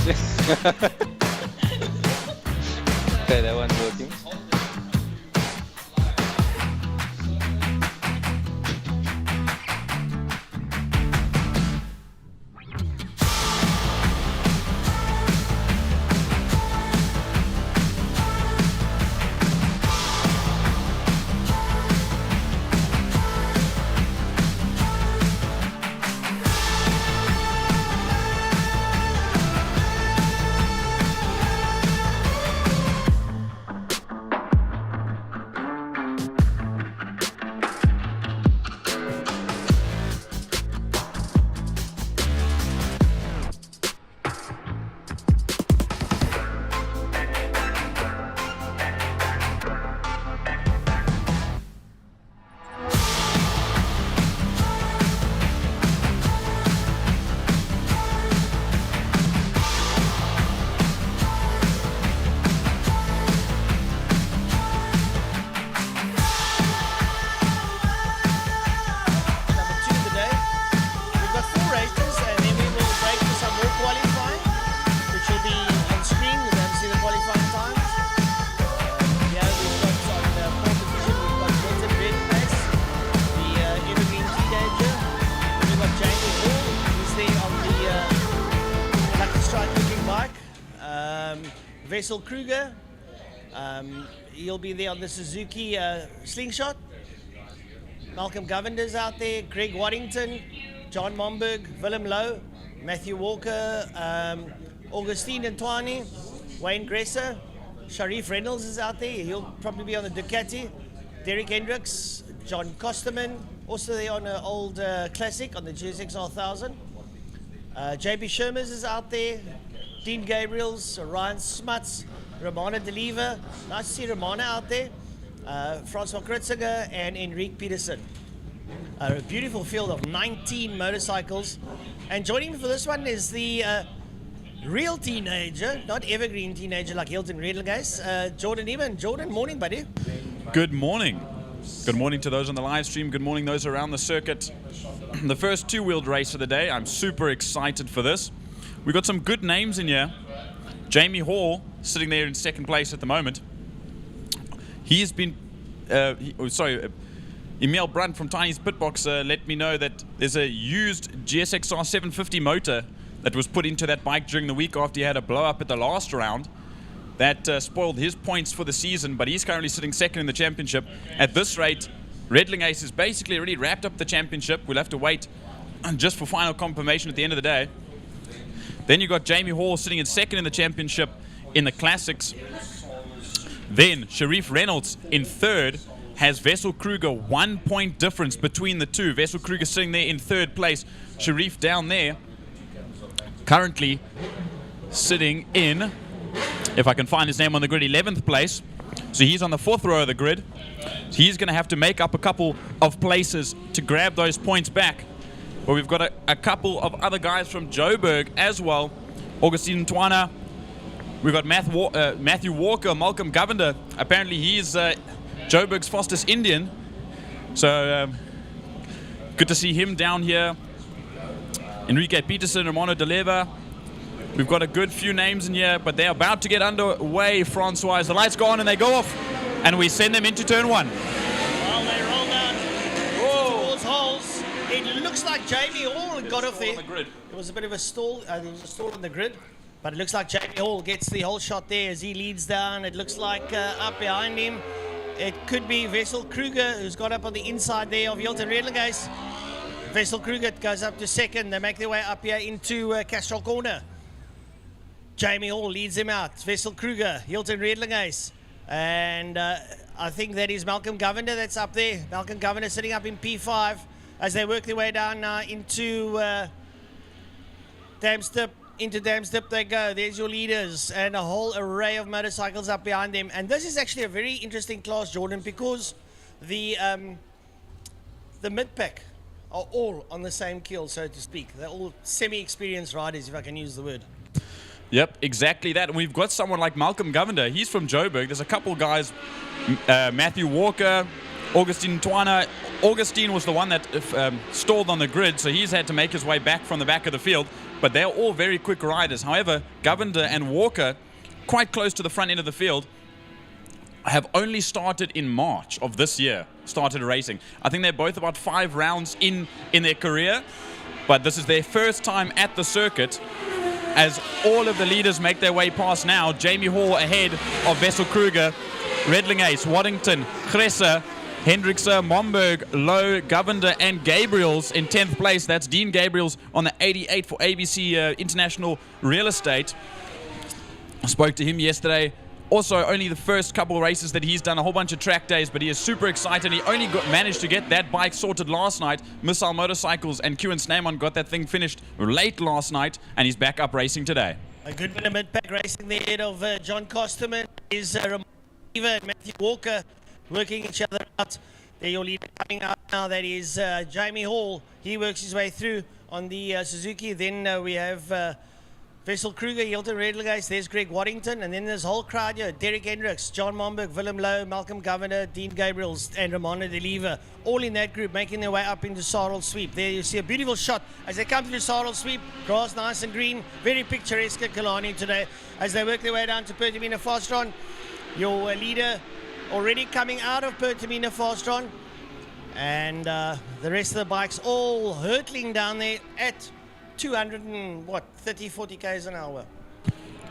Okay, that one's working. Vessel Kruger, he'll be there on the Suzuki Slingshot. Malcolm Govender's out there, Greg Waddington, John Momberg, Willem Lowe, Matthew Walker, Augustine Ntwani, Wayne Gresser, Sharif Reynolds is out there, he'll probably be on the Ducati, Derek Hendricks, John Kosterman, also there on an old classic on the GSX 1000. JB Shermers is out there, Dean Gabriels, Ryan Smuts, Romana Deliva. Nice to see Romana out there. Francois Kritzinger and Enrique Peterson. A beautiful field of 19 motorcycles. And joining me for this one is the real teenager, not evergreen teenager like Hilton Redlinghuis, Jordan Eman. Jordan, morning, buddy. Good morning. Good morning to those on the live stream. Good morning those around the circuit. The first two-wheeled race of the day. I'm super excited for this. We've got some good names in here. Jamie Hall sitting there in second place at the moment. He's been, Emil Brunt from Tiny's Pitbox let me know that there's a used GSXR 750 motor that was put into that bike during the week after he had a blow up at the last round. That spoiled his points for the season, but he's currently sitting second in the championship. At this rate, Redlinghuis has basically already wrapped up the championship. We'll have to wait just for final confirmation at the end of the day. Then you've got Jamie Hall sitting in second in the championship in the classics. Then Sharif Reynolds in third has Vessel Kruger, 1 point difference between the two. Vessel Kruger sitting there in third place. Sharif down there, currently sitting in, if I can find his name on the grid, 11th place. So he's on the fourth row of the grid. So he's going to have to make up a couple of places to grab those points back. But we've got a couple of other guys from Joburg as well. Augustine Ntwana. We've got Matthew Walker, Malcolm Govender. Apparently he's Joburg's fastest Indian. So good to see him down here. Enrique Peterson, Romano Deleva. We've got a good few names in here, but they're about to get underway, Francois. The lights go on and they go off, and we send them into turn one. Well, they rolled out towards holes. It looks like Jamie Hall got off there. There was a bit of a stall. There was a stall on the grid, but it looks like Jamie Hall gets the whole shot there as he leads down. It looks like up behind him, it could be Vessel Kruger, who's got up on the inside there of Hilton Redlinghuis. Vessel Kruger goes up to second. They make their way up here into Castrol Corner. Jamie Hall leads him out. Vessel Kruger, Hilton Redlinghuis. And I think that is Malcolm Govender that's up there. Malcolm Govender sitting up in P5 as they work their way down into Damstip. Into Damstip they go. There's your leaders and a whole array of motorcycles up behind them. And this is actually a very interesting class, Jordan, because the mid-pack are all on the same keel, so to speak. They're all semi-experienced riders, if I can use the word. Yep, exactly that. And we've got someone like Malcolm Govender. He's from Joburg. There's a couple guys, Matthew Walker, Augustine Ntwana. Augustine was the one that stalled on the grid, so he's had to make his way back from the back of the field. but they're all very quick riders. However, Govender and Walker, quite close to the front end of the field, have only started in March of this year, started racing. I think they're both about 5 rounds in their career, but this is their first time at the circuit. As all of the leaders make their way past now, Jamie Hall ahead of Wessel Kruger, Redling Ace, Waddington, Gresse, Hendrickse, Momberg, Lowe, Govender, and Gabriels in 10th place. That's Dean Gabriels on the 88 for ABC International Real Estate. I spoke to him yesterday. Also, only the first couple of races that he's done, a whole bunch of track days, but he is super excited. He only managed to get that bike sorted last night. Missile Motorcycles and Kewan Snyman got that thing finished late last night, and he's back up racing today. A good bit of mid-pack racing there ahead of John Kosterman. Is Ramon and Matthew Walker working each other out. There your leader coming out now. That is Jamie Hall. He works his way through on the Suzuki. Then we have Wessel Kruger, Hilton Redlegeist, there's Greg Waddington, and then there's a whole crowd here. Derek Hendricks, John Momberg, Willem Lowe, Malcolm Govender, Dean Gabriels, and Ramona de Lever, all in that group, making their way up into Sarl Sweep. There you see a beautiful shot as they come through Sarl Sweep. Grass nice and green, very picturesque at Killarney today. As they work their way down to Pertamina Fastron, your leader already coming out of Pertamina Fastron, and the rest of the bikes all hurtling down there at 30-40 k's an hour.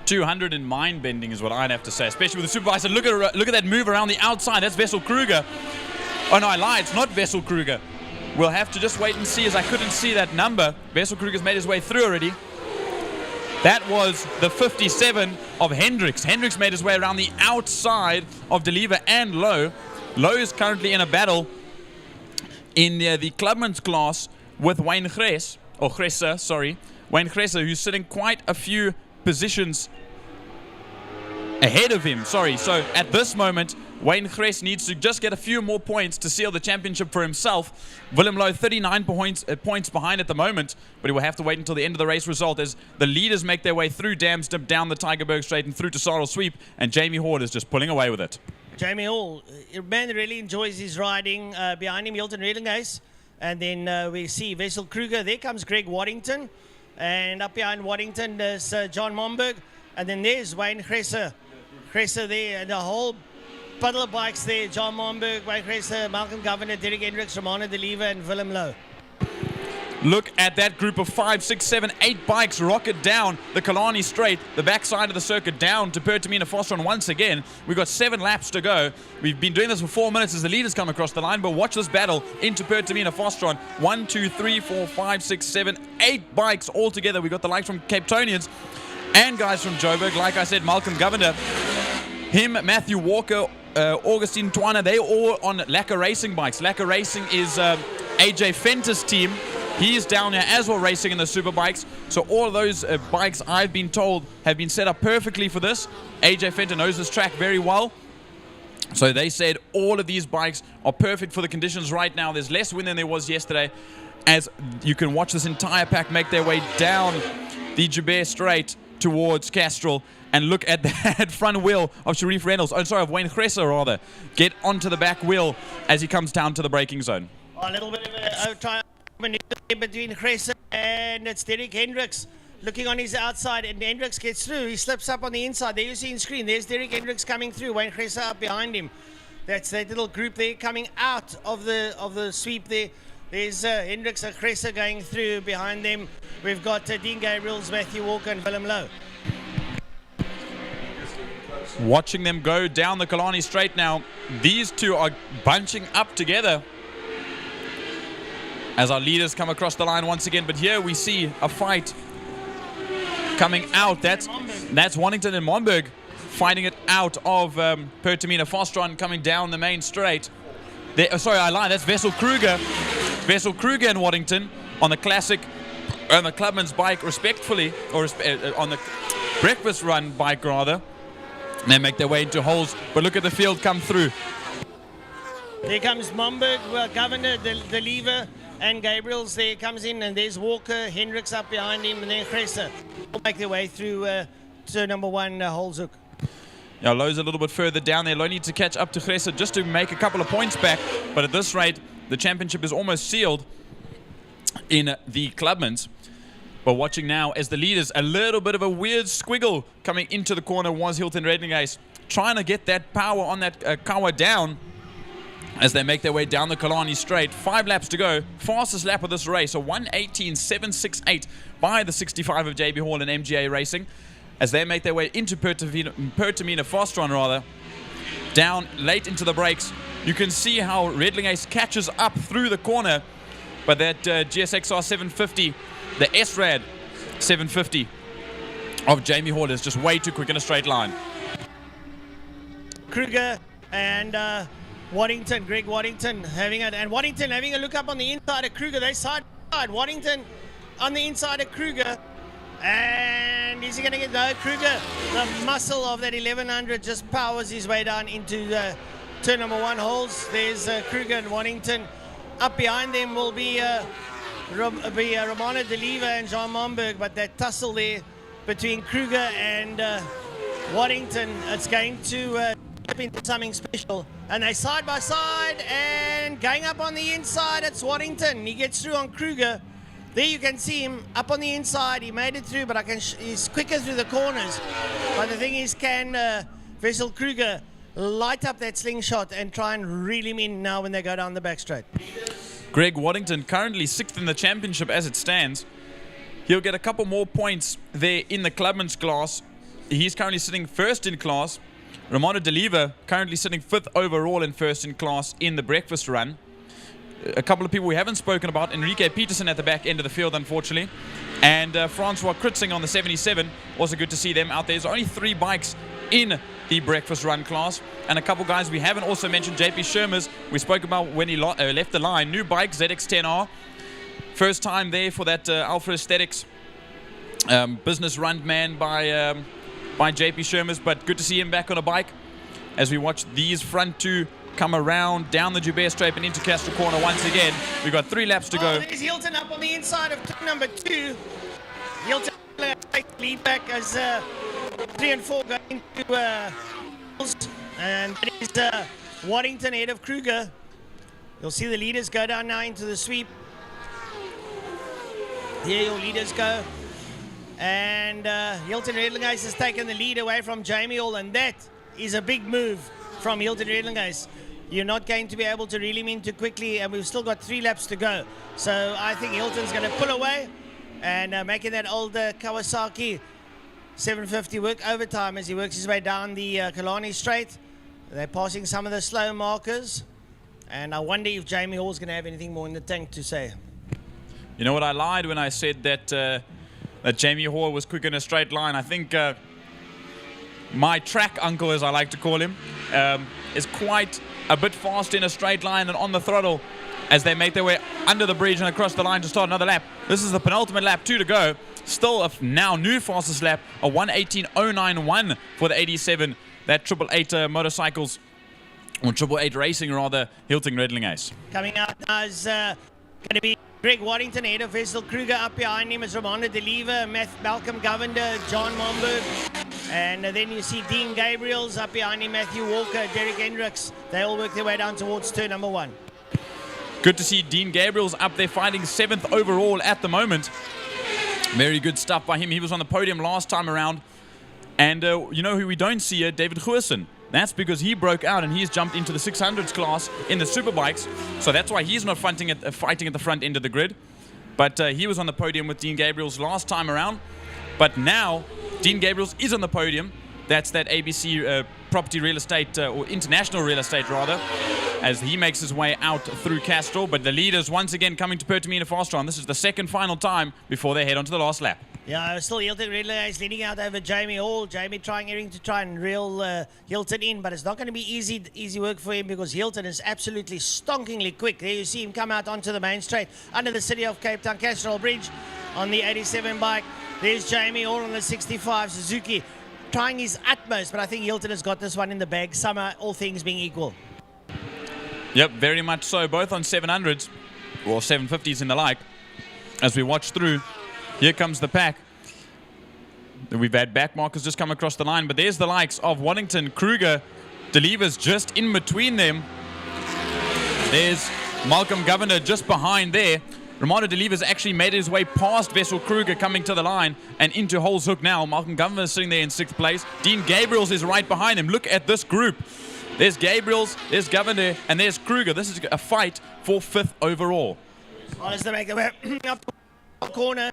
200 in mind bending is what I'd have to say, especially with the supervisor. Look at that move around the outside. That's Wessel Kruger. Oh no, I lied. It's not Wessel Kruger. We'll have to just wait and see, as I couldn't see that number. Wessel Kruger's made his way through already. That was the 57 of Hendricks. Hendricks made his way around the outside of de Lever and Lowe. Lowe is currently in a battle in the Clubman's class with Wayne Gresse. Wayne Gresse, who's sitting quite a few positions ahead of him. So at this moment, Wayne Gresse needs to just get a few more points to seal the championship for himself. Willem Lowe 39 points behind at the moment, but he will have to wait until the end of the race result as the leaders make their way through Damsdip, down the Tygerberg Straight and through to Sarl Sweep, and Jamie Hall is just pulling away with it. Jamie Hall, man, really enjoys his riding. Behind him, Hilton Redlingace. And then we see Wessel Kruger. There comes Greg Waddington. And up behind Waddington, there's John Momberg. And then there's Wayne Gresse. Gresse there. And the whole puddle of bikes there. John Momberg, Wayne Gresse, Malcolm Govender, Derek Hendricks, Ramona de Lever, and Willem Lowe. Look at that group of 5, 6, 7, 8 bikes rocket down the Killarney Straight, the backside of the circuit, down to Pertamina Fastron once again. We've got 7 laps to go. We've been doing this for 4 minutes as the leaders come across the line, but watch this battle into Pertamina Fastron. 1, 2, 3, 4, 5, 6, 7, 8 bikes all together. We've got the likes from Cape Tonians and guys from Joburg. Like I said, Malcolm Govender, him, Matthew Walker, Augustine Twana, they all on Lacquer Racing bikes. Lacquer Racing is AJ Fenter's team. He is down here as well racing in the super bikes. So all of those bikes, I've been told, have been set up perfectly for this. AJ Fenter knows this track very well. So they said all of these bikes are perfect for the conditions right now. There's less wind than there was yesterday, as you can watch this entire pack make their way down the Joubert Straight towards Castrol. And look at that front wheel of Sharif Reynolds. Oh, sorry, of Wayne Gresse, rather. Get onto the back wheel as he comes down to the braking zone. A little bit of a try between Gresse and it's Derek Hendricks looking on his outside, and Hendricks gets through. He slips up on the inside. There you see on screen. There's Derek Hendricks coming through. Wayne Gresse up behind him. That's that little group there coming out of the sweep there. There's Hendricks and Gresse going through behind them. We've got Dean Gabriels, Matthew Walker, and Willem Lowe. Watching them go down the Killarney Straight now. These two are bunching up together as our leaders come across the line once again. But here we see a fight coming out. That's Waddington and Momberg fighting it out of Pertamina Fastron coming down the main straight. Sorry, I lied. That's Wessel Kruger. Wessel Kruger and Waddington on the classic, on the Clubman's bike, respectfully, or on the breakfast run bike rather. And they make their way into holes. But look at the field come through. There comes Momberg, Governor, de Lever, and Gabriels there comes in, and there's Walker, Hendricks up behind him, and then Gresse will make their way through to number 1, Holzhoek. Yeah, Lowe's a little bit further down there. Lowe needs to catch up to Gresse just to make a couple of points back, but at this rate, the championship is almost sealed in the Clubmans. But watching now as the leaders, a little bit of a weird squiggle coming into the corner was Hilton Redlingays, trying to get that power on that Kawa down as they make their way down the Kalani straight. 5 laps to go. Fastest lap of this race, a 1:18.768 by the 65 of JB Hall and MGA Racing as they make their way into Pertamina Fastron rather. Down late into the brakes. You can see how Redlingays catches up through the corner, but that GSXR 750, the SRAD 750 of Jamie Hall is just way too quick in a straight line. Kruger and Waddington, Greg Waddington having it, and Waddington having a look up on the inside of Kruger. They side by side. Waddington on the inside of Kruger, and is he going to get no? Kruger, the muscle of that 1100 just powers his way down into the turn number 1 holes. There's Kruger and Waddington. Up behind them will be Romano De Leva and Jean Momberg, but that tussle there between Kruger and Waddington, it's going to step into something special. And they side by side, and going up on the inside, it's Waddington. He gets through on Kruger. There you can see him up on the inside. He made it through, but he's quicker through the corners. But the thing is, can Vessel Kruger light up that slingshot and try and reel him in now when they go down the back straight? Greg Waddington currently 6th in the championship as it stands. He'll get a couple more points there in the Clubman's class. He's currently sitting 1st in class. Romano De Leva currently sitting 5th overall and 1st in class in the breakfast run. A couple of people we haven't spoken about, Enrique Peterson at the back end of the field, unfortunately. And Francois Kritzing on the 77. Also good to see them out there. There's only 3 bikes in the breakfast run class. And a couple guys we haven't also mentioned, JP Shermers, we spoke about when he left the line. New bike, ZX10R. First time there for that Alpha Aesthetics business run man by JP Shermers. But good to see him back on a bike as we watch these front 2 come around down the Joubert Straight and into Castro Corner once again. We've got 3 laps to go. There's Hilton up on the inside of turn number 2. Hilton lead back as 3 and 4 go into and it is Waddington ahead of Kruger. You'll see the leaders go down now into the sweep. Here your leaders go. And Hilton Redlingays has taken the lead away from Jamie Hall, and that is a big move from Hilton Redlingays. You're not going to be able to reel him in too quickly, and we've still got 3 laps to go. So I think Hilton's going to pull away and making that old Kawasaki 750 work overtime as he works his way down the Kalani Straight. They're passing some of the slow markers, and I wonder if Jamie Hall's going to have anything more in the tank to say. You know what, I lied when I said that that Jamie Hall was quick in a straight line. I think my track uncle, as I like to call him, is quite a bit fast in a straight line and on the throttle as they make their way under the bridge and across the line to start another lap. This is the penultimate lap, 2 to go. Still a now new fastest lap, a 1:18.091 for the 87. That 888 motorcycles, or 888 racing rather, Hilton Redlingays. Coming out now is going to be Greg Waddington ahead of Vessel Kruger. Up behind him is Romano De Leva, Malcolm Govender, John Momberg. And then you see Dean Gabriels up behind him, Matthew Walker, Derek Hendricks. They all work their way down towards turn number 1. Good to see Dean Gabriels up there fighting 7th overall at the moment. Very good stuff by him. He was on the podium last time around. And you know who we don't see here? David Goosen. That's because he broke out and he's jumped into the 600s class in the superbikes. So that's why he's not fighting at the front end of the grid. But he was on the podium with Dean Gabriels last time around. But now Dean Gabriels is on the podium. That's that ABC property real estate, or international real estate rather, as he makes his way out through Castro. But the leaders once again coming to Pertamina Fastron. This is the second final time before they head on to the last lap. Yeah, still Hilton Redlingays leading out over Jamie Hall. Jamie trying everything to try and reel Hilton in, but it's not going to be easy work for him because Hilton is absolutely stonkingly quick. There you see him come out onto the main straight under the city of Cape Town Castro Bridge on the 87 bike. There's Jamie Hall on the 65 Suzuki trying his utmost, but I think Hilton has got this one in the bag, summer, all things being equal. Yep, very much so. Both on 700s, or 750s and the like. As we watch through, here comes the pack. We've had back markers just come across the line, but there's the likes of Waddington, Kruger, De Leva's just in between them. There's Malcolm Govender just behind there. Romano de Lever's actually made his way past Wessel Kruger coming to the line and into Hole's Hook now. Malcolm Governor is sitting there in 6th place. Dean Gabriels is right behind him. Look at this group. There's Gabriels, there's Governor, and there's Kruger. This is a fight for 5th overall. As they make their way up the corner,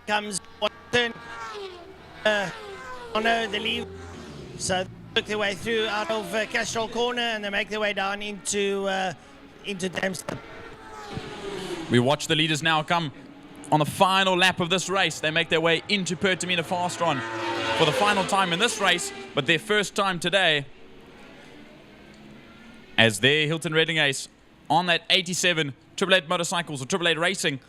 comes Watson. On the leave. So they work their way through out of Castrol Corner and they make their way down into Dempster. We watch the leaders now come on the final lap of this race. They make their way into Pertamina Fastron for the final time in this race, but their first time today as their Hilton Redding Ace on that 87 888 Motorcycles or 888 Racing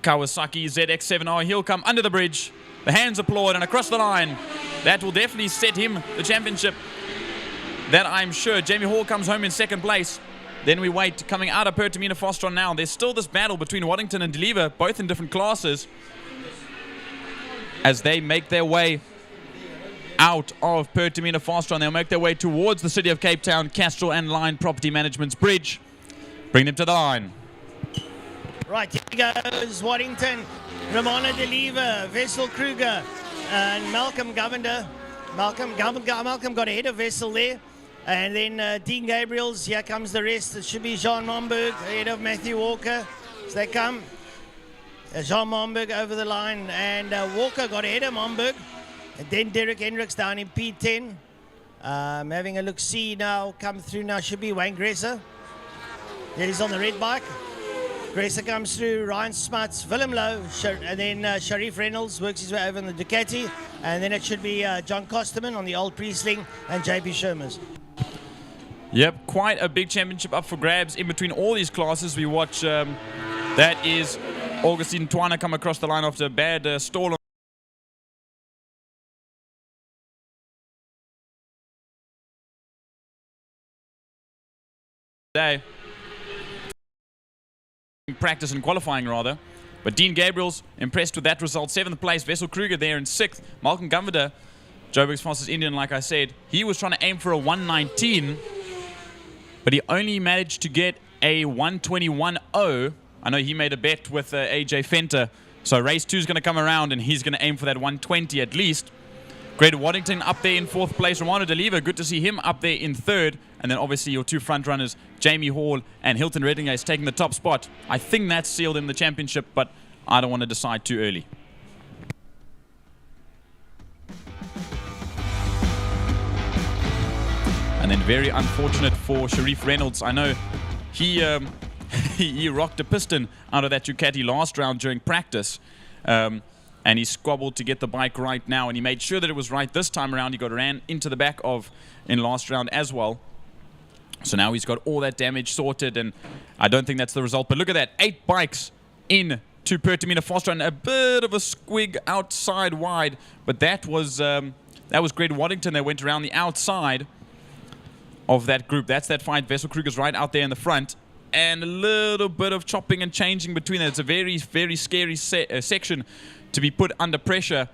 Kawasaki ZX7R. He'll come under the bridge. The hands applaud and across the line. That will definitely set him the championship. That I'm sure. Jamie Hall comes home in 2nd place. Then we wait, coming out of Pertamina Fastron now. There's still this battle between Waddington and Deliver, both in different classes, as they make their way out of Pertamina Fastron. They'll make their way towards the city of Cape Town, Castrol and Line Property Management's bridge. Bring them to the line. Right, here goes Waddington, Romano de Lever, Wessel Kruger, and Malcolm Govender. Malcolm got ahead of Wessel there. And then Dean Gabriels, here comes the rest. It should be Jean Momberg ahead of Matthew Walker. As they come, Jean Momberg over the line, and Walker got ahead of Momberg. And then Derek Hendricks down in P10. Having a look-see now, come through now should be Wayne Gresser. There he's on the red bike. Gresser comes through, Ryan Smuts, Willem Lowe, and then Sharif Reynolds works his way over on the Ducati. And then it should be John Kosterman on the old Priestling and JP Shermers. Yep, quite a big championship up for grabs in between all these classes. We watch, that is Augustine Twana come across the line after a bad stall. Today. Practice and qualifying rather. But Dean Gabriels impressed with that result. 7th place, Wessel Kruger there in 6th. Malcolm Govender, Joburg's fastest Indian, like I said, he was trying to aim for a 119. But he only managed to get a 121.0. I know he made a bet with AJ Fenter. So race 2 is going to come around and he's going to aim for that 120 at least. Great Waddington up there in 4th place. Romano de Lever, good to see him up there in 3rd. And then obviously your 2 front runners, Jamie Hall and Hilton Redding, is taking the top spot. I think that sealed him the championship, but I don't want to decide too early. And then very unfortunate for Sharif Reynolds. I know he he rocked a piston out of that Ducati last round during practice. And he squabbled to get the bike right now. And he made sure that it was right this time around. He got ran into the back of in last round as well. So now he's got all that damage sorted. And I don't think that's the result. But look at that. 8 bikes in to Pertamina Fastron. A bit of a squig outside wide. But that was Great Waddington. They went around the outside of that group. That's that fight. Wessel Kruger's right out there in the front. And a little bit of chopping and changing between them. It's a very, very scary section to be put under pressure